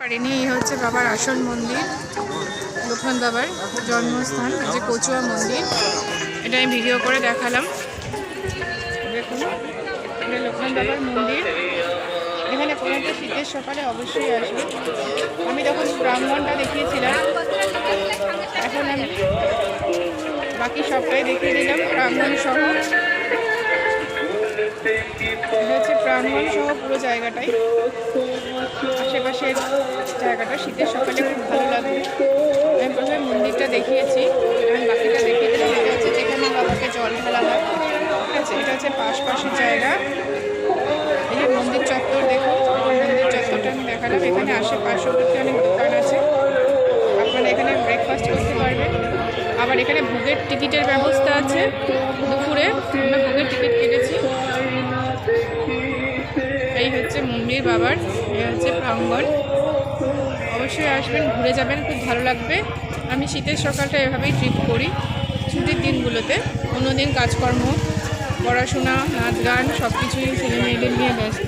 পারিনি। এই হচ্ছে বাবার আসল মন্দির, লোকনাথ বাবার জন্মস্থান, যে কচুয়া মন্দির। এটা আমি ভিডিও করে দেখালাম। দেখুন, এটা লোকনাথ বাবার মন্দির। এখানে কোনো একটা শীতের সকালে অবশ্যই আসবে। আমি তখন ব্রাহ্মণটা দেখিয়েছিলাম, এখন আমি বাকি সবটাই দেখিয়ে দিলাম ব্রাহ্মণ সহ। এটা হচ্ছে ব্রাহ্মণ সহ পুরো জায়গাটাই, আশেপাশের জায়গাটা শীতের সকালে খুব ভালো লাগবে। আমি প্রথমে মন্দিরটা দেখিয়েছি, আমি বাকিটা দেখিয়ে দিলাম। এটা হচ্ছে যেখানে বাবাকে জল ঢালা হয়, ঠিক আছে। এটা হচ্ছে পাশের জায়গা। এই যে মন্দির চত্বর, দেখুন মন্দির চত্বরটা আমি দেখালাম। এখানে আশেপাশেও অনেক দোকান আছে, আপনারা এখানে ব্রেকফাস্ট করতে পারবেন। আবার এখানে ভোগের টিকিটের ব্যবস্থা আছে। দুপুরে আমরা ভোগের টিকিট কেটেছি। এই হচ্ছে মন্দির বাবার, এই হচ্ছে প্রাঙ্গণ। অবশ্যই আসবেন, ঘুরে যাবেন, খুব ভালো লাগবে। আমি শীতের সকালটা এভাবেই ট্রিপ করি ছুটির দিনগুলোতে। অন্যদিন কাজকর্ম, পড়াশোনা, নাচ গান সব কিছুই ছেলে মেয়েদের নিয়ে ব্যস্ত।